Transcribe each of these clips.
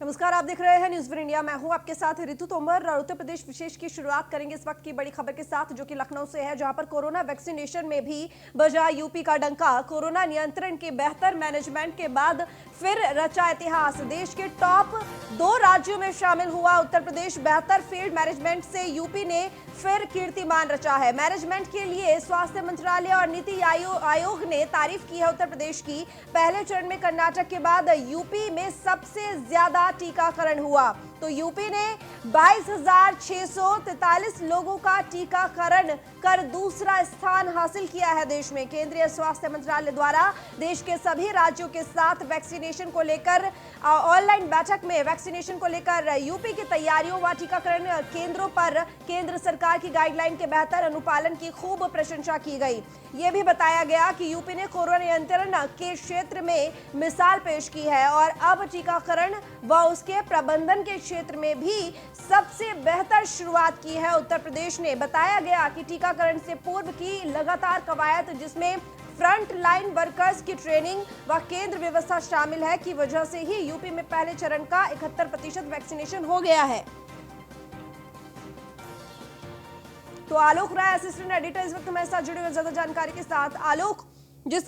नमस्कार, आप देख रहे हैं न्यूज़ वन इंडिया। मैं हूं आपके साथ ऋतु तोमर और उत्तर प्रदेश विशेष की शुरुआत करेंगे इस वक्त की बड़ी खबर के साथ, जो कि लखनऊ से है, जहां पर कोरोना वैक्सीनेशन में भी बजा यूपी का डंका। कोरोना नियंत्रण के बेहतर मैनेजमेंट के बाद फिर रचा इतिहास। देश के टॉप 2 राज्यों में शामिल हुआ उत्तर प्रदेश। बेहतर फील्ड मैनेजमेंट से यूपी ने फिर कीर्तिमान रचा है। मैनेजमेंट के लिए स्वास्थ्य मंत्रालय और नीति आयोग ने तारीफ की है उत्तर प्रदेश की। पहले चरण में कर्नाटक के बाद यूपी में सबसे ज्यादा टीकाकरण हुआ, तो यूपी ने 22,643 लोगों का टीकाकरण कर दूसरा स्थान हासिल किया है देश में। केंद्रीय स्वास्थ्य मंत्रालय द्वारा देश के सभी राज्यों के साथ वैक्सीनेशन को लेकर ऑनलाइन बैठक में वैक्सीनेशन को लेकर यूपी की तैयारियों व टीकाकरण केंद्रों पर केंद्र सरकार की गाइडलाइन के बेहतर अनुपालन की खूब प्रशंसा की गई। ये भी बताया गया कि यूपी ने कोरोना नियंत्रण के क्षेत्र में मिसाल पेश की है और अब टीकाकरण व उसके प्रबंधन के क्षेत्र में भी सबसे बेहतर शुरुआत की है उत्तर प्रदेश ने। बताया गया कि टीकाकरण से पूर्व की लगातार कवायद, जिसमें फ्रंट लाइन वर्कर्स की ट्रेनिंग व केंद्र व्यवस्था शामिल है, की वजह से ही यूपी में पहले चरण का 71% वैक्सीनेशन हो गया है। तो आलोक राय, असिस्टेंट एडिटर, इस वक्त हमारे साथ जुड़े हुए ज्यादा जानकारी के साथ। आलोक, जिस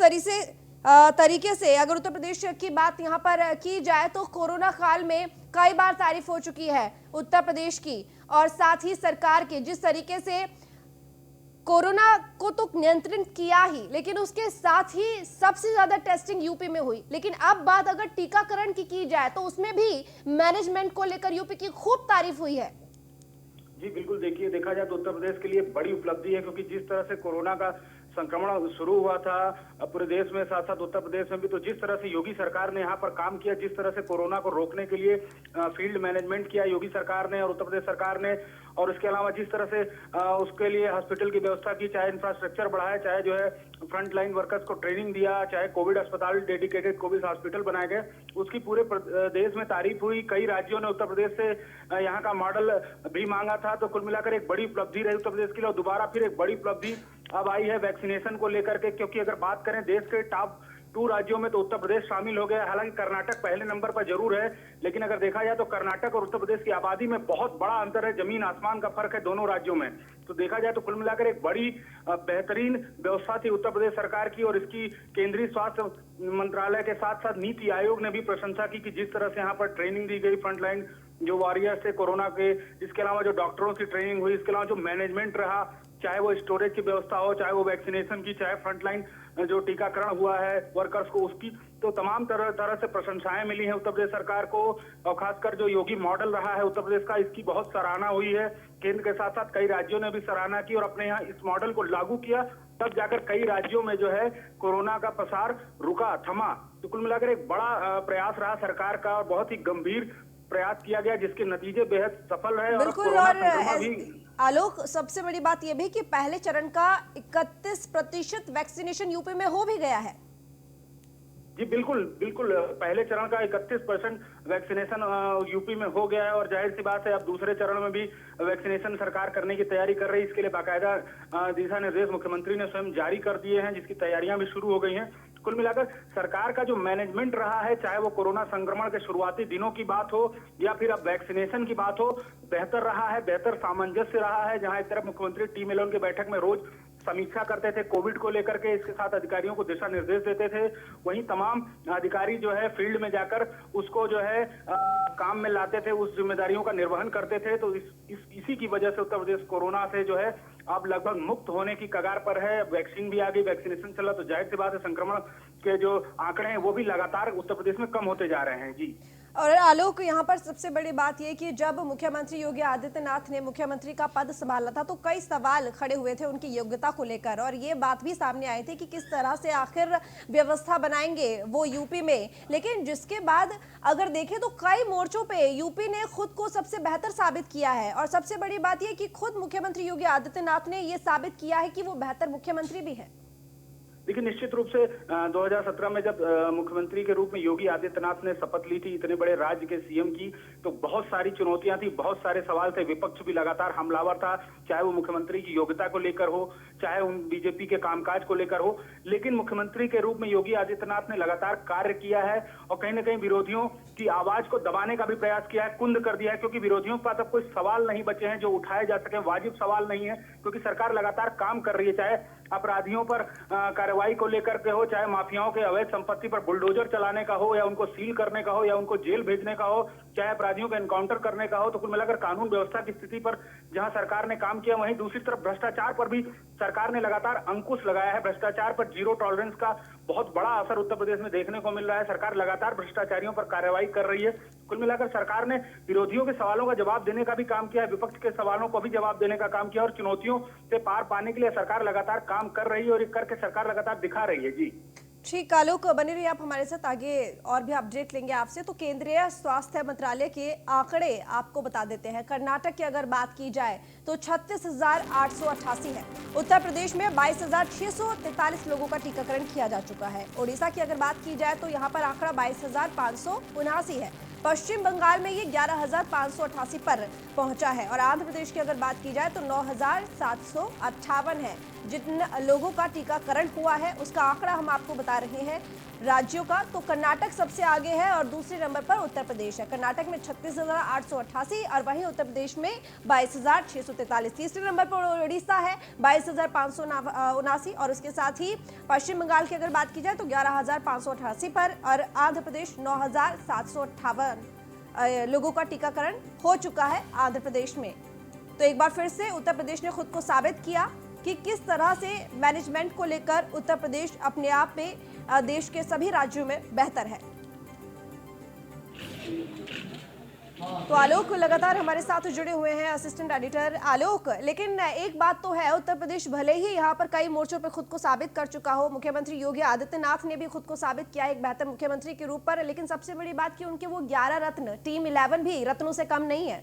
तरीके से अगर उत्तर प्रदेश की बात यहाँ पर की जाए तो कोरोना काल में कई बार तारीफ हो चुकी है उत्तर प्रदेश की और साथ ही सरकार की, जिस तरीके से कोरोना को तो नियंत्रित किया ही, लेकिन उसके साथ ही सबसे ज्यादा टेस्टिंग यूपी में हुई। लेकिन अब बात अगर टीकाकरण की जाए तो उसमें भी मैनेजमेंट को लेकर यूपी की खूब तारीफ हुई है। जी बिल्कुल, देखिए, देखा जाए तो उत्तर प्रदेश के लिए बड़ी उपलब्धि है, क्योंकि जिस तरह से कोरोना का संक्रमण शुरू हुआ था पूरे देश में, साथ साथ उत्तर प्रदेश में भी, तो जिस तरह से योगी सरकार ने यहाँ पर काम किया, जिस तरह से कोरोना को रोकने के लिए फील्ड मैनेजमेंट किया योगी सरकार ने और उत्तर प्रदेश सरकार ने, और उसके अलावा जिस तरह से उसके लिए हॉस्पिटल की व्यवस्था की, चाहे इंफ्रास्ट्रक्चर बढ़ाया, चाहे जो है फ्रंट लाइन वर्कर्स को ट्रेनिंग दिया, चाहे कोविड अस्पताल, डेडिकेटेड कोविड हॉस्पिटल बनाए गए, उसकी पूरे देश में तारीफ हुई। कई राज्यों ने उत्तर प्रदेश से यहाँ का मॉडल भी मांगा था, तो कुल मिलाकर एक बड़ी उपलब्धि रही उत्तर प्रदेश के लिए। और दोबारा फिर एक बड़ी उपलब्धि अब आई है वैक्सीनेशन को लेकर के, क्योंकि अगर बात करें देश के टॉप 2 राज्यों में तो उत्तर प्रदेश शामिल हो गया। हालांकि कर्नाटक पहले नंबर पर जरूर है, लेकिन अगर देखा जाए तो कर्नाटक और उत्तर प्रदेश की आबादी में बहुत बड़ा अंतर है, जमीन आसमान का फर्क है दोनों राज्यों में। तो देखा जाए तो कुल मिलाकर एक बड़ी बेहतरीन व्यवस्था थी उत्तर प्रदेश सरकार की, और इसकी केंद्रीय स्वास्थ्य मंत्रालय के साथ साथ नीति आयोग ने भी प्रशंसा की कि जिस तरह से यहाँ पर ट्रेनिंग दी गई फ्रंटलाइन जो वॉरियर्स थे कोरोना के, इसके अलावा जो डॉक्टरों की ट्रेनिंग हुई, इसके अलावा जो मैनेजमेंट रहा, चाहे वो स्टोरेज की व्यवस्था हो, चाहे वो वैक्सीनेशन की, चाहे फ्रंटलाइन जो टीकाकरण हुआ है वर्कर्स को उसकी, तो तमाम तरह से प्रशंसाएं मिली हैं उत्तर प्रदेश सरकार को। और खासकर जो योगी मॉडल रहा है उत्तर प्रदेश का, इसकी बहुत सराहना हुई है। केंद्र के साथ साथ कई राज्यों ने भी सराहना की और अपने यहाँ इस मॉडल को लागू किया, तब जाकर कई राज्यों में जो है कोरोना का प्रसार रुका, थमा। तो कुल मिलाकर एक बड़ा प्रयास रहा सरकार का और बहुत ही गंभीर प्रयास किया गया, जिसके नतीजे बेहद सफल रहे। बिल्कुल, और आलोक, सबसे बड़ी बात यह भी कि पहले चरण का 31% वैक्सीनेशन यूपी में हो भी गया है। जी बिल्कुल बिल्कुल, पहले चरण का 31% वैक्सीनेशन यूपी में हो गया है, और जाहिर सी बात है अब दूसरे चरण में भी वैक्सीनेशन सरकार करने की तैयारी कर रही है। इसके लिए बाकायदा दिशा निर्देश मुख्यमंत्री ने स्वयं जारी कर दिए हैं, जिसकी तैयारियां भी शुरू हो गई हैं। कुल मिलाकर सरकार का जो मैनेजमेंट रहा है, चाहे वो कोरोना संक्रमण के शुरुआती दिनों की बात हो या फिर अब वैक्सीनेशन की बात हो, बेहतर रहा है, बेहतर सामंजस्य रहा है। जहां एक तरफ मुख्यमंत्री टीम एलेवन की बैठक में रोज समीक्षा करते थे कोविड को लेकर के, इसके साथ अधिकारियों को दिशा निर्देश देते थे, वहीं तमाम अधिकारी जो है फील्ड में जाकर उसको जो है काम में लाते थे, उस जिम्मेदारियों का निर्वहन करते थे। तो इसी की वजह से उत्तर प्रदेश कोरोना से जो है अब लगभग मुक्त होने की कगार पर है। वैक्सीन भी आ गई, वैक्सीनेशन चला, तो जाहिर सी बात है संक्रमण के जो आंकड़े हैं वो भी लगातार उत्तर प्रदेश में कम होते जा रहे हैं। जी, और आलोक, यहाँ पर सबसे बड़ी बात यह कि जब मुख्यमंत्री योगी आदित्यनाथ ने मुख्यमंत्री का पद संभाला था तो कई सवाल खड़े हुए थे उनकी योग्यता को लेकर, और ये बात भी सामने आई थी कि किस तरह से आखिर व्यवस्था बनाएंगे वो यूपी में। लेकिन जिसके बाद अगर देखें तो कई मोर्चों पे यूपी ने खुद को सबसे बेहतर साबित किया है, और सबसे बड़ी बात यह कि खुद मुख्यमंत्री योगी आदित्यनाथ ने यह साबित किया है कि वो बेहतर मुख्यमंत्री भी है। देखिए, निश्चित रूप से 2017 में जब मुख्यमंत्री के रूप में योगी आदित्यनाथ ने शपथ ली थी इतने बड़े राज्य के सीएम की, तो बहुत सारी चुनौतियां थी, बहुत सारे सवाल थे, विपक्ष भी लगातार हमलावर था, चाहे वो मुख्यमंत्री की योग्यता को लेकर हो, चाहे उन बीजेपी के कामकाज को लेकर हो। लेकिन मुख्यमंत्री के रूप में योगी आदित्यनाथ ने लगातार कार्य किया है और कहीं ना कहीं विरोधियों की आवाज को दबाने का भी प्रयास किया है, कुंद कर दिया है, क्योंकि विरोधियों के पास अब कोई सवाल नहीं बचे हैं जो उठाए जा सके, वाजिब सवाल नहीं है, क्योंकि सरकार लगातार काम कर रही है, चाहे अपराधियों पर कार्रवाई को लेकर के हो, चाहे माफियाओं के अवैध संपत्ति पर बुलडोजर चलाने का हो, या उनको सील करने का हो, या उनको जेल भेजने का हो, चाहे अपराधियों का एनकाउंटर करने का हो। तो कुल मिलाकर कानून व्यवस्था की स्थिति पर जहां सरकार ने काम किया, वहीं दूसरी तरफ भ्रष्टाचार पर भी सरकार ने लगातार अंकुश लगाया है। भ्रष्टाचार पर जीरो टॉलरेंस का बहुत बड़ा असर उत्तर प्रदेश में देखने को मिल रहा है। सरकार लगातार भ्रष्टाचारियों पर कार्रवाई कर रही है। कुल मिलाकर सरकार ने विरोधियों के सवालों का जवाब देने का भी काम किया है, विपक्ष के सवालों को भी जवाब देने का काम किया, और चुनौतियों से पार पाने के लिए सरकार लगातार काम कर रही है और ये करके सरकार लगातार दिखा रही है। जी ठीक, आलोक बने रहिए आप हमारे साथ, आगे और भी अपडेट लेंगे आपसे। तो केंद्रीय स्वास्थ्य मंत्रालय के आंकड़े आपको बता देते हैं। कर्नाटक की अगर बात की जाए तो 36,888 है। उत्तर प्रदेश में 22,643 लोगों का टीकाकरण किया जा चुका है। ओडिशा की अगर बात की जाए तो यहाँ पर आंकड़ा 22,579 है। पश्चिम बंगाल में ये 11,588 पर पहुंचा है। और आंध्र प्रदेश की अगर बात की जाए तो 9,758 है। जिन लोगों का टीकाकरण हुआ है उसका आंकड़ा हम आपको बता रहे हैं राज्यों का। तो कर्नाटक सबसे आगे है और दूसरे नंबर पर उत्तर प्रदेश है। कर्नाटक में 36,888 और वहीं उत्तर प्रदेश में 22,643। तीसरे नंबर पर उड़ीसा है 22,579 और उसके साथ ही पश्चिम बंगाल की अगर बात की जाए तो 11,588 पर और आंध्र प्रदेश 9,758 लोगों का टीकाकरण हो चुका है आंध्र प्रदेश में। तो एक बार फिर से उत्तर प्रदेश ने खुद को साबित किया कि किस तरह से मैनेजमेंट को लेकर उत्तर प्रदेश अपने आप में देश के सभी राज्यों में बेहतर है। तो आलोक लगातार हमारे साथ जुड़े हुए हैं, असिस्टेंट एडिटर आलोक। लेकिन एक बात तो है, उत्तर प्रदेश भले ही यहाँ पर कई मोर्चों पर खुद को साबित कर चुका हो, मुख्यमंत्री योगी आदित्यनाथ ने भी खुद को साबित किया है एक बेहतर मुख्यमंत्री के रूप पर, लेकिन सबसे बड़ी बात कि उनके वो 11 रत्न, टीम 11 भी रत्नों से कम नहीं है।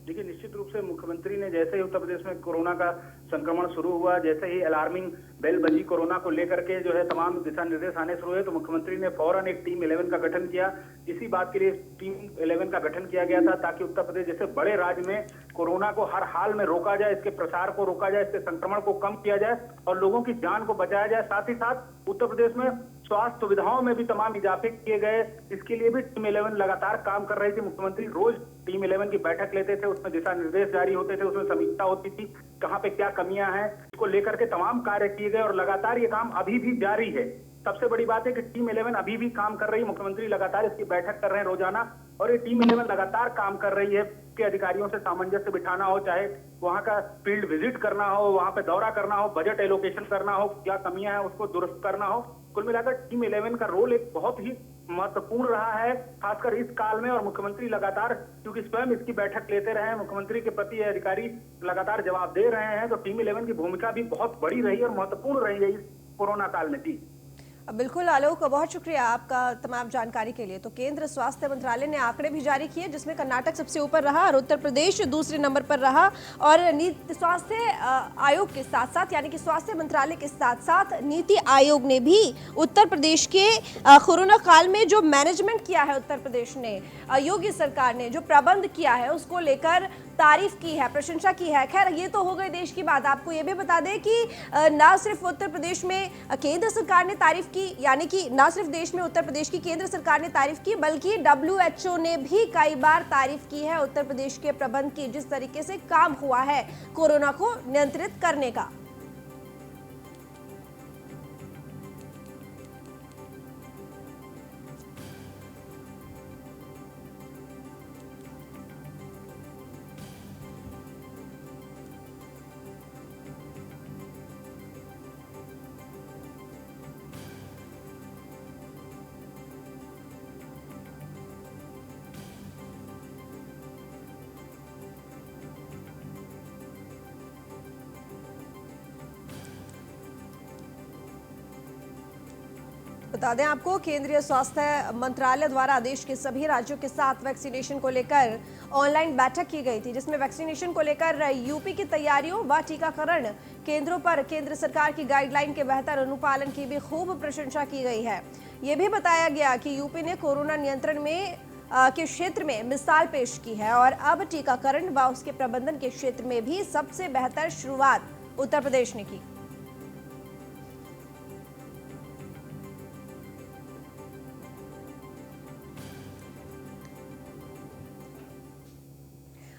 देखिए, निश्चित रूप से मुख्यमंत्री ने जैसे ही उत्तर प्रदेश में कोरोना का संक्रमण शुरू हुआ, जैसे ही अलार्मिंग बेल बजी कोरोना को लेकर के जो है तमाम दिशा निर्देश आने शुरू हुए, तो मुख्यमंत्री ने फौरन एक टीम 11 का गठन किया। इसी बात के लिए टीम 11 का गठन किया गया था ताकि उत्तर प्रदेश जैसे बड़े राज्य में कोरोना को हर हाल में रोका जाए, इसके प्रसार को रोका जाए, इसके संक्रमण को कम किया जाए और लोगों की जान को बचाया जाए। साथ ही साथ उत्तर प्रदेश में स्वास्थ्य सुविधाओं में भी तमाम इजाफे किए गए, इसके लिए भी टीम 11 लगातार काम कर रही थी। मुख्यमंत्री रोज टीम 11 की बैठक लेते थे, उसमें दिशा निर्देश जारी होते थे, उसमें समीक्षा होती थी, कहां पे क्या कमियां हैं, इसको लेकर के तमाम कार्य किए गए और लगातार ये काम अभी भी जारी है। सबसे बड़ी बात है कि टीम 11 अभी भी काम कर रही है, मुख्यमंत्री लगातार इसकी बैठक कर रहे हैं रोजाना, और ये टीम 11 लगातार काम कर रही है कि अधिकारियों से सामंजस्य बिठाना हो, चाहे वहां का फील्ड विजिट करना हो, वहां पे दौरा करना हो, बजट एलोकेशन करना हो, क्या कमियां हैं उसको दुरुस्त करना हो। कुल मिलाकर टीम 11 का रोल एक बहुत ही महत्वपूर्ण रहा है, खासकर इस काल में। और मुख्यमंत्री लगातार, क्योंकि स्वयं इसकी बैठक लेते रहे हैं, मुख्यमंत्री के प्रति अधिकारी लगातार जवाब दे रहे हैं, तो टीम 11 की भूमिका भी बहुत बड़ी रही और महत्वपूर्ण रही है इस कोरोना काल में। जी बिल्कुल आलोक, बहुत शुक्रिया आपका तमाम जानकारी के लिए। तो केंद्र स्वास्थ्य मंत्रालय ने आंकड़े भी जारी किए जिसमें कर्नाटक सबसे ऊपर रहा और उत्तर प्रदेश दूसरे नंबर पर रहा। और स्वास्थ्य आयोग के साथ साथ, यानी कि स्वास्थ्य मंत्रालय के साथ साथ नीति आयोग ने भी उत्तर प्रदेश के कोरोना काल में जो मैनेजमेंट किया है उत्तर प्रदेश ने, योगी सरकार ने जो प्रबंध किया है उसको लेकर तारीफ की है, प्रशंसा की है। खैर ये तो हो गई देश की बात। आपको ये भी बता दें कि ना सिर्फ उत्तर प्रदेश में केंद्र सरकार ने तारीफ की, यानी कि ना सिर्फ देश में उत्तर प्रदेश की केंद्र सरकार ने तारीफ की, बल्कि WHO ने भी कई बार तारीफ की है उत्तर प्रदेश के प्रबंध की, जिस तरीके से काम हुआ है कोरोना को नियंत्रित करने का। बता दें आपको, केंद्रीय स्वास्थ्य मंत्रालय द्वारा देश के सभी राज्यों के साथ वैक्सीनेशन को लेकर ऑनलाइन बैठक की गई थी, जिसमें वैक्सीनेशन को लेकर यूपी की तैयारियों व टीकाकरण केंद्रों पर केंद्र सरकार की गाइडलाइन के बेहतर अनुपालन की भी खूब प्रशंसा की गई है। ये भी बताया गया कि यूपी ने कोरोना नियंत्रण में के क्षेत्र में मिसाल पेश की है और अब टीकाकरण व उसके प्रबंधन के क्षेत्र में भी सबसे बेहतर शुरुआत उत्तर प्रदेश ने की।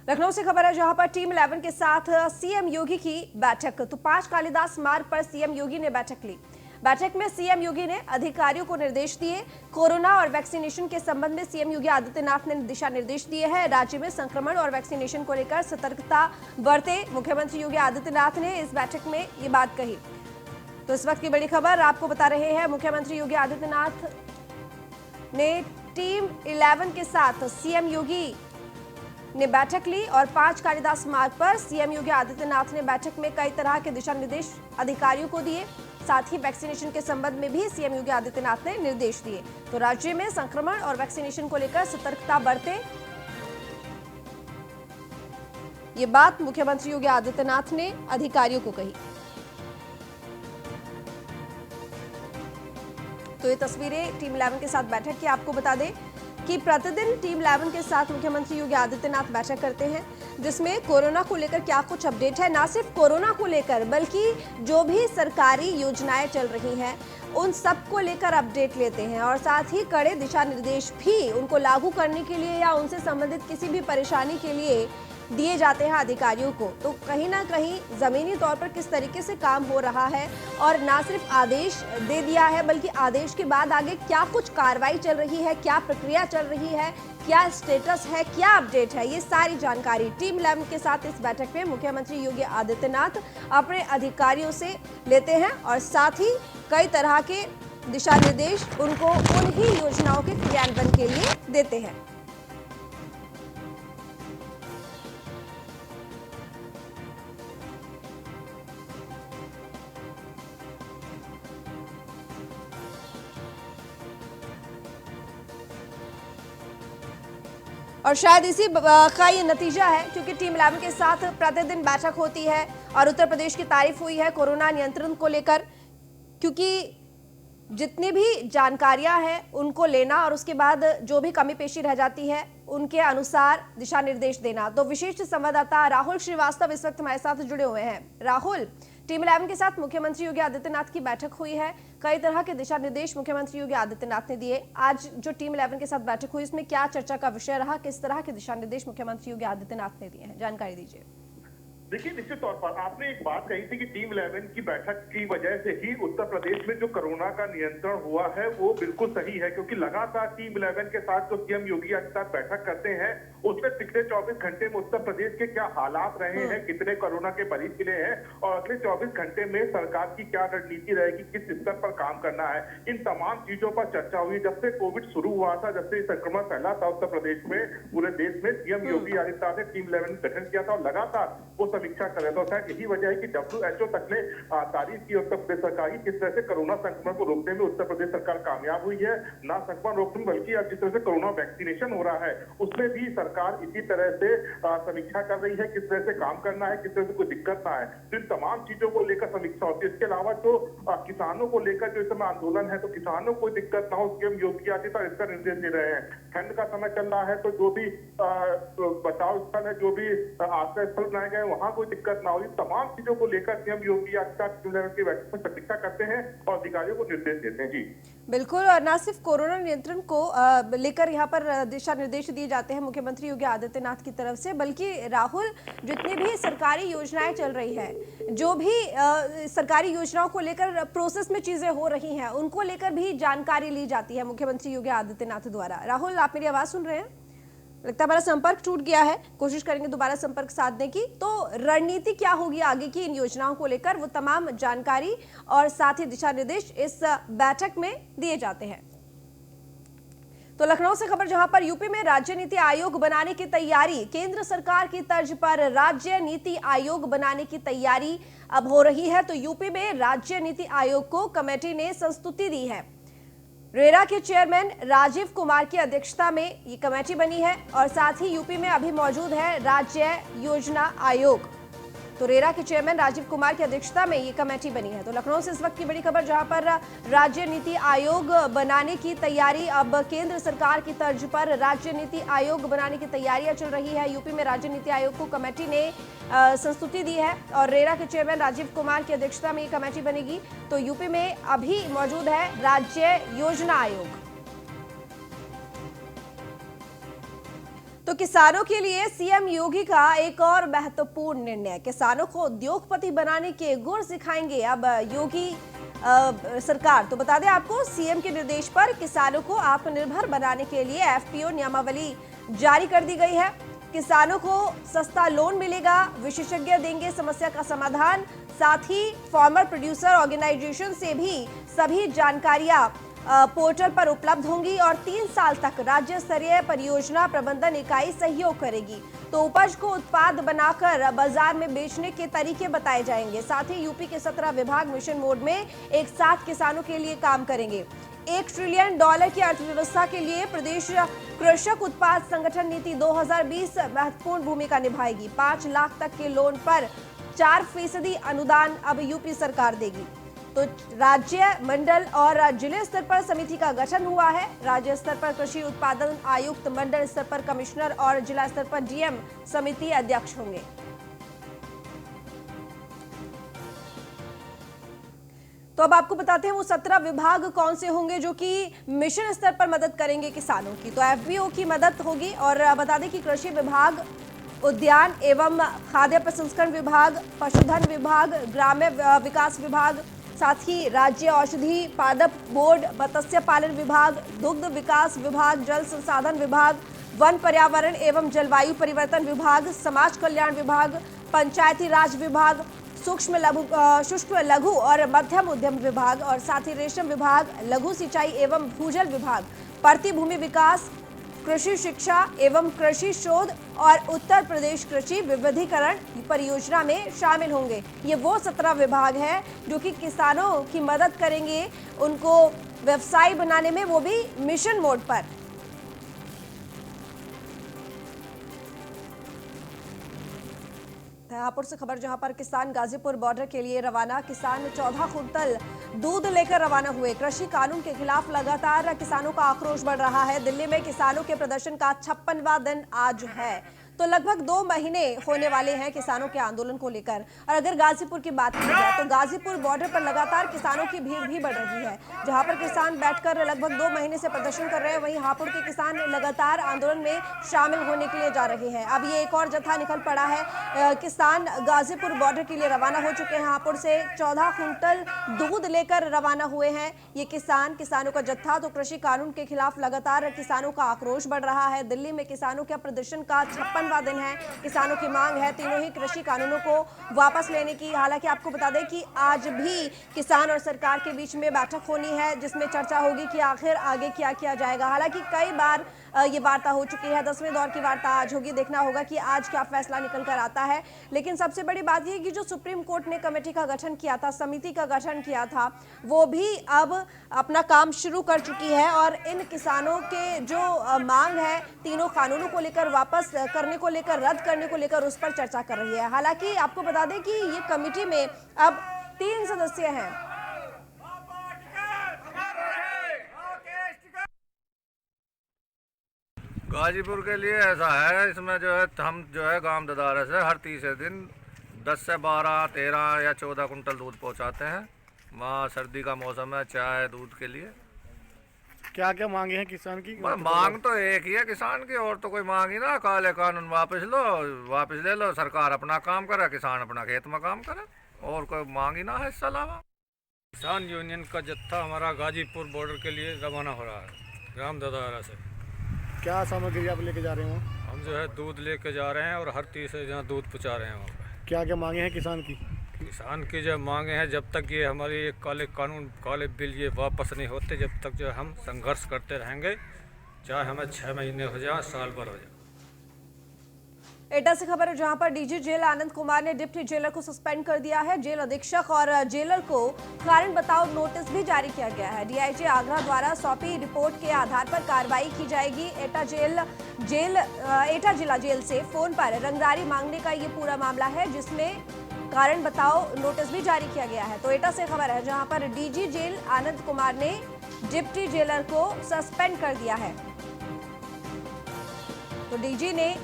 लखनऊ से खबर है, जहां पर टीम 11 के साथ सीएम योगी की बैठक। तो 5 कालिदास मार्ग पर सीएम योगी ने बैठक ली। बैठक में सीएम योगी ने अधिकारियों को निर्देश दिए। कोरोना और वैक्सीनेशन के संबंध में सीएम योगी आदित्यनाथ ने दिशा निर्देश दिए हैं। राज्य में संक्रमण और वैक्सीनेशन को लेकर सतर्कता बरते मुख्यमंत्री योगी आदित्यनाथ ने इस बैठक में ये बात कही। तो इस वक्त की बड़ी खबर आपको बता रहे हैं, मुख्यमंत्री योगी आदित्यनाथ ने टीम 11 के साथ सीएम योगी ने बैठक ली और 5 कालिदास मार्ग पर सीएम योगी आदित्यनाथ ने बैठक में कई तरह के दिशा निर्देश अधिकारियों को दिए। साथ ही वैक्सीनेशन के संबंध में भी सीएम योगी आदित्यनाथ ने निर्देश दिए। तो राज्य में संक्रमण और वैक्सीनेशन को लेकर सतर्कता बरते, ये बात मुख्यमंत्री योगी आदित्यनाथ ने अधिकारियों को कही। तो ये तस्वीरें टीम 11 के साथ बैठक की आपको बता दें कि प्रतिदिन टीम 11 के साथ मुख्यमंत्री योगी आदित्यनाथ बैठक करते हैं, जिसमें कोरोना को लेकर क्या कुछ अपडेट है, ना सिर्फ कोरोना को लेकर बल्कि जो भी सरकारी योजनाएं चल रही हैं उन सब को लेकर अपडेट लेते हैं और साथ ही कड़े दिशा निर्देश भी उनको लागू करने के लिए या उनसे संबंधित किसी भी परेशानी के लिए दिए जाते हैं अधिकारियों को। तो कहीं ना कहीं जमीनी तौर पर किस तरीके से काम हो रहा है और ना सिर्फ आदेश दे दिया है बल्कि आदेश के बाद आगे क्या कुछ कार्रवाई चल रही है, क्या प्रक्रिया चल रही है, क्या स्टेटस है, क्या अपडेट है, ये सारी जानकारी टीम 11 के साथ इस बैठक में मुख्यमंत्री योगी आदित्यनाथ अपने अधिकारियों से लेते हैं और साथ ही कई तरह के दिशा निर्देश उनको उन्हीं योजनाओं के क्रियान्वयन के लिए देते हैं। और शायद इसी का ये नतीजा है, क्योंकि टीम 11 के साथ प्रतिदिन बैठक होती है और उत्तर प्रदेश की तारीफ हुई है कोरोना नियंत्रण को लेकर, क्योंकि जितनी भी जानकारियां हैं उनको लेना और उसके बाद जो भी कमी पेशी रह जाती है उनके अनुसार दिशा निर्देश देना। तो विशिष्ट संवाददाता राहुल श्रीवास्तव इस वक्त हमारे साथ जुड़े हुए हैं। राहुल, टीम 11 के साथ मुख्यमंत्री योगी आदित्यनाथ की बैठक हुई है, कई तरह के दिशा निर्देश मुख्यमंत्री योगी आदित्यनाथ ने दिए। आज जो टीम 11 के साथ बैठक हुई इसमें क्या चर्चा का विषय रहा, किस तरह के दिशा निर्देश मुख्यमंत्री योगी आदित्यनाथ ने दिए हैं, जानकारी दीजिए। देखिए, निश्चित तौर पर आपने एक बात कही थी कि टीम 11 की बैठक की वजह से ही उत्तर प्रदेश में जो कोरोना का नियंत्रण हुआ है वो बिल्कुल सही है, क्योंकि लगातार टीम 11 के साथ जो सीएम योगी के साथ बैठक करते हैं उसमें पिछले 24 घंटे में उत्तर प्रदेश के क्या हालात रहे हैं, कितने कोरोना के मरीज मिले हैं और अगले 24 घंटे में सरकार की क्या रणनीति रहेगी, किस स्तर पर काम करना है, इन तमाम चीजों पर चर्चा हुई। जब से कोविड शुरू हुआ था, जब से संक्रमण फैला था उत्तर प्रदेश में, पूरे देश में, सीएम योगी आदित्यनाथ ने टीम 11 गठन किया था और लगातार वो समीक्षा कर रहे थे। शायद यही वजह है कि WHO तक ने तारीफ की उत्तर प्रदेश सरकार की, किस तरह से कोरोना संक्रमण को रोकने में उत्तर प्रदेश सरकार कामयाब हुई है, ना संक्रमण रोकने में बल्कि अब जिस तरह से कोरोना वैक्सीनेशन हो रहा है उसमें भी सरकार इसी तरह से समीक्षा कर रही है, किस तरह से काम करना है, किस तरह से कोई दिक्कत ना है। तो इन तमाम चीजों को लेकर समीक्षा होती है। इसके अलावा जो किसानों को लेकर जो इस समय आंदोलन है, तो किसानों को कोई दिक्कत ना हो, सीएम योगी आदित्यनाथ इसका निर्देश दे रहे हैं। ठंड का समय चल रहा है तो जो भी बचाव स्थल है, जो भी आश्रय स्थल बनाए गए वहां कोई दिक्कत ना हो, तमाम चीजों को लेकर सीएम योगी आदित्यनाथ की बैठक में समीक्षा करते हैं और अधिकारियों को निर्देश देते हैं। जी बिल्कुल, और न सिर्फ कोरोना नियंत्रण को लेकर यहाँ पर दिशा निर्देश दिए जाते हैं मुख्यमंत्री योगी आदित्यनाथ की तरफ से, बल्कि राहुल जितनी भी सरकारी योजनाएं चल रही है, जो भी सरकारी योजनाओं को लेकर प्रोसेस में चीजें हो रही हैं उनको लेकर भी जानकारी ली जाती है मुख्यमंत्री योगी आदित्यनाथ द्वारा। राहुल, आप मेरी आवाज सुन रहे हैं? लगता है हमारा संपर्क टूट गया है, कोशिश करेंगे दोबारा संपर्क साधने की। तो रणनीति क्या होगी आगे की इन योजनाओं को लेकर, वो तमाम जानकारी और साथ ही दिशा निर्देश इस बैठक में दिए जाते हैं। तो लखनऊ से खबर, जहां पर यूपी में राज्य नीति आयोग बनाने की तैयारी, केंद्र सरकार की तर्ज पर राज्य नीति आयोग बनाने की तैयारी अब हो रही है। तो यूपी में राज्य नीति आयोग को कमेटी ने संस्तुति दी है। रेरा के चेयरमैन राजीव कुमार की अध्यक्षता में ये कमेटी बनी है और साथ ही यूपी में अभी मौजूद है राज्य योजना आयोग। तो रेरा के चेयरमैन राजीव कुमार की अध्यक्षता में ये कमेटी बनी है। तो लखनऊ से इस वक्त की बड़ी खबर, जहां पर राज्य नीति आयोग बनाने की तैयारी, अब केंद्र सरकार की तर्ज पर राज्य नीति आयोग बनाने की तैयारियां चल रही है। यूपी में राज्य नीति आयोग को कमेटी ने संस्तुति दी है और रेरा के चेयरमैन राजीव कुमार की अध्यक्षता में ये कमेटी बनेगी। तो यूपी में अभी मौजूद है राज्य योजना आयोग। तो किसानों के लिए सीएम योगी का एक और महत्वपूर्ण निर्णय, किसानों को उद्योगपति बनाने के गुर सिखाएंगे अब योगी सरकार। तो बता दें आपको, सीएम के निर्देश पर किसानों को आत्मनिर्भर बनाने के लिए एफपीओ नियमावली जारी कर दी गई है। किसानों को सस्ता लोन मिलेगा, विशेषज्ञ देंगे समस्या का समाधान, साथ ही फार्मर प्रोड्यूसर ऑर्गेनाइजेशन से भी सभी जानकारियां पोर्टल पर उपलब्ध होंगी और 3 साल तक राज्य स्तरीय परियोजना प्रबंधन इकाई सहयोग करेगी। तो उपज को उत्पाद बनाकर बाजार में बेचने के तरीके बताए जाएंगे। साथ ही यूपी के 17 विभाग मिशन मोड में एक साथ किसानों के लिए काम करेंगे। $1 ट्रिलियन की अर्थव्यवस्था के लिए प्रदेश कृषक उत्पाद संगठन नीति 2020 महत्वपूर्ण भूमिका निभाएगी। 5 लाख तक के लोन पर 4% अनुदान अब यूपी सरकार देगी। तो राज्य, मंडल और जिले स्तर पर समिति का गठन हुआ है। राज्य स्तर पर कृषि उत्पादन आयुक्त, मंडल स्तर पर कमिश्नर और जिला स्तर पर डीएम समिति अध्यक्ष होंगे। तो अब आपको बताते हैं वो 17 विभाग कौन से होंगे जो कि मिशन स्तर पर मदद करेंगे किसानों की। तो एफपीओ की मदद होगी और बता दें कि कृषि विभाग, उद्यान एवं खाद्य प्रसंस्करण विभाग, पशुधन विभाग, ग्राम्य विकास विभाग, साथ ही राज्य औषधि पादप बोर्ड, मत्स्य पालन विभाग, दुग्ध विकास विभाग, जल संसाधन विभाग, वन पर्यावरण एवं जलवायु परिवर्तन विभाग, समाज कल्याण विभाग, पंचायती राज विभाग, शुष्क लघु और मध्यम उद्यम विभाग और साथ ही रेशम विभाग, लघु सिंचाई एवं भूजल विभाग, परती भूमि विकास, कृषि शिक्षा एवं कृषि शोध और उत्तर प्रदेश कृषि विविधीकरण परियोजना में शामिल होंगे। ये वो 17 विभाग हैं जो कि किसानों की मदद करेंगे उनको व्यवसाय बनाने में, वो भी मिशन मोड पर। हापुड़ से खबर, जहां पर किसान गाजीपुर बॉर्डर के लिए रवाना। किसान 14 कुंटल दूध लेकर रवाना हुए। कृषि कानून के खिलाफ लगातार किसानों का आक्रोश बढ़ रहा है। दिल्ली में किसानों के प्रदर्शन का 56वां दिन आज है। तो लगभग 2 महीने होने वाले हैं किसानों के आंदोलन को लेकर। और अगर गाजीपुर की बात की जाए तो गाजीपुर बॉर्डर पर लगातार किसानों की भीड़ भी बढ़ रही है, जहां पर किसान बैठकर लगभग 2 महीने से प्रदर्शन कर रहे हैं। वहीं हापुड़ के किसान लगातार आंदोलन में शामिल होने के लिए जा रहे हैं। अब ये एक और जत्था निकल पड़ा है। किसान गाजीपुर बॉर्डर के लिए रवाना हो चुके हैं। हापुड़ से 14 कुंटल दूध लेकर रवाना हुए हैं ये किसानों का जत्था। तो कृषि कानून के खिलाफ लगातार किसानों का आक्रोश बढ़ रहा है। दिल्ली में किसानों के प्रदर्शन का 56वां दिन है। किसानों की मांग है तीनों ही कृषि कानूनों को वापस लेने की। हालांकि आपको बता दें कि आज भी किसान और सरकार के बीच में बैठक होनी है, जिसमें चर्चा होगी कि आखिर आगे क्या किया जाएगा। हालांकि कई बार ये वार्ता हो चुकी है, 10वें दौर की वार्ता आज होगी। देखना होगा कि आज क्या फैसला निकल कर आता है। लेकिन सबसे बड़ी बात यह कि जो सुप्रीम कोर्ट ने कमेटी का गठन किया था, समिति का गठन किया था, वो भी अब अपना काम शुरू कर चुकी है और इन किसानों के जो मांग है तीनों कानूनों को लेकर वापस करने को लेकर, रद्द करने को लेकर, उस पर चर्चा कर रही है। हालांकि आपको बता दें कि ये कमेटी में अब 3 सदस्य हैं। गाजीपुर के लिए ऐसा है, इसमें जो है हम जो है गांव ददारा से हर तीसरे दिन 10 से 12, 13 या 14 कुंटल दूध पहुंचाते हैं। वहाँ सर्दी का मौसम है, चाय दूध के लिए। क्या क्या मांगे हैं किसान की? मांग तो एक ही है किसान की, और तो कोई मांग ही ना। काले कानून वापस लो, वापस ले लो, सरकार अपना काम करे, किसान अपना खेत में काम करे, और कोई मांग ही ना है इससे अलावा। किसान यूनियन का जत्था हमारा गाजीपुर बॉर्डर के लिए रवाना हो रहा है ग्राम ददारा से। क्या सामग्री आप लेके जा रहे हो? हम जो है दूध लेके जा रहे हैं और हर तीसरे जहाँ दूध पहुँचा रहे हैं वहाँ पर। क्या क्या मांगे हैं किसान की? किसान की जो मांगे हैं, जब तक ये हमारी ये काले कानून, काले बिल ये वापस नहीं होते, जब तक जो हम संघर्ष करते रहेंगे, चाहे हमें 6 महीने हो जाए, साल भर हो जाए। एटा से खबर है जहां पर डीजी जेल आनंद कुमार ने डिप्टी जेलर को सस्पेंड कर दिया है। जेल अधीक्षक और जेलर को कारण बताओ नोटिस भी जारी किया गया है। डीआईजी आगरा द्वारा सौंपी रिपोर्ट के आधार पर कार्रवाई की जाएगी। एटा जिला जेल से फोन पर रंगदारी मांगने का ये पूरा मामला है, जिसमें कारण बताओ नोटिस भी जारी किया गया है। तो एटा से खबर है जहां पर डीजी जेल आनंद कुमार ने डिप्टी जेलर को सस्पेंड कर दिया है। तो डीजी ने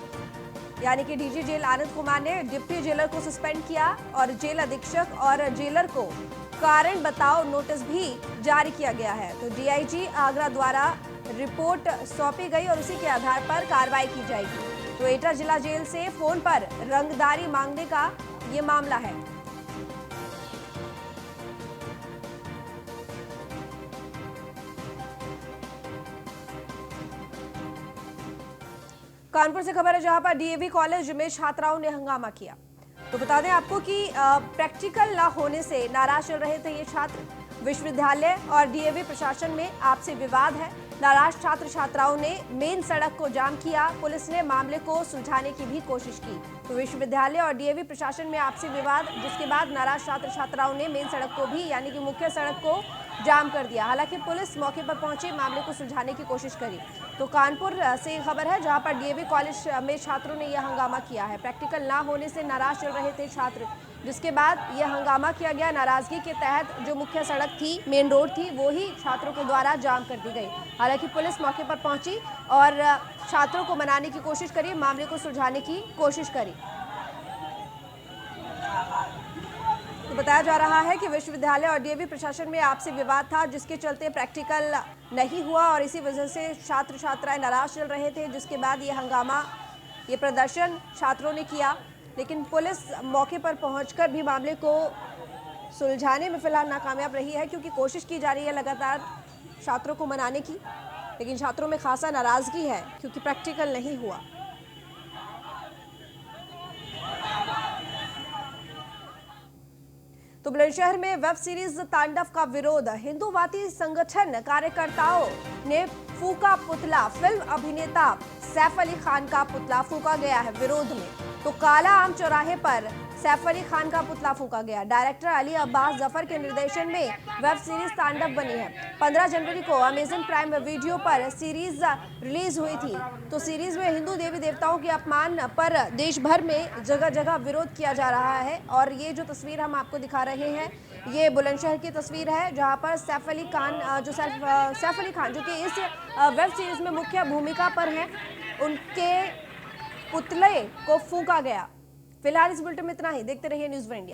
यानी कि डीजी जेल आनंद कुमार ने डिप्टी जेलर को सस्पेंड किया और जेल अधीक्षक और जेलर को कारण बताओ नोटिस भी जारी किया गया है। तो डीआईजी आगरा द्वारा रिपोर्ट सौंपी गई और उसी के आधार पर कार्रवाई की जाएगी। तो एटा जिला जेल से फोन पर रंगदारी मांगने का ये मामला है। कानपुर से खबर है जहां पर डीएवी कॉलेज में छात्राओं ने हंगामा किया। तो बता दें आपको कि प्रैक्टिकल ना होने से नाराज चल रहे थे ये छात्र। विश्वविद्यालय और डीएवी प्रशासन में आपसी विवाद है। नाराज छात्र छात्राओं ने मेन सड़क को जाम किया। पुलिस ने मामले को सुलझाने की भी कोशिश की। तो विश्वविद्यालय और डीएवी प्रशासन में आपसी विवाद, जिसके बाद नाराज छात्र छात्राओं ने मेन सड़क को भी यानी कि मुख्य सड़क को जाम कर दिया। हालांकि पुलिस मौके पर पहुंची, मामले को सुलझाने की कोशिश करी। तो कानपुर से खबर है जहां पर डीएवी कॉलेज में छात्रों ने यह हंगामा किया है। प्रैक्टिकल ना होने से नाराज चल रहे थे छात्र, जिसके बाद यह हंगामा किया गया। नाराजगी के तहत जो मुख्य सड़क थी, मेन रोड थी, वो ही छात्रों के द्वारा जाम कर दी गई। हालांकि पुलिस मौके पर पहुंची और छात्रों को मनाने की कोशिश करी, मामले को सुलझाने की कोशिश करी। तो बताया जा रहा है कि विश्वविद्यालय और डीएवी प्रशासन में आपसी विवाद था, जिसके चलते प्रैक्टिकल नहीं हुआ और इसी वजह से छात्र छात्राएं नाराज चल रहे थे। जिसके बाद ये हंगामा, ये प्रदर्शन छात्रों ने किया, लेकिन पुलिस मौके पर पहुंचकर भी मामले को सुलझाने में फिलहाल नाकामयाब रही है, क्योंकि कोशिश की जा रही है लगातार छात्रों को मनाने की, लेकिन छात्रों में खासा नाराजगी है क्योंकि प्रैक्टिकल नहीं हुआ। तो बुलंदशहर में वेब सीरीज तांडव का विरोध। हिंदूवादी संगठन कार्यकर्ताओं ने फूका पुतला। फिल्म अभिनेता सैफ अली खान का पुतला फूका गया है विरोध में। तो काला आम चौराहे पर सैफ अली खान का पुतला फूका गया। डायरेक्टर अली अब्बास जफर के निर्देशन में वेब सीरीज तांडव बनी है। 15 जनवरी को अमेजन प्राइम वीडियो पर सीरीज रिलीज हुई थी। तो सीरीज में हिंदू देवी देवताओं के अपमान पर देश भर में जगह जगह विरोध किया जा रहा है। और ये जो तस्वीर हम आपको दिखा रहे हैं, ये बुलंदशहर की तस्वीर है, जहां पर सैफ अली खान जो कि इस वेब सीरीज में मुख्य भूमिका पर हैं, उनके पुतले को फूंका गया। फिलहाल इस बुलेटिन में इतना ही। देखते रहिए न्यूज़ 1 इंडिया।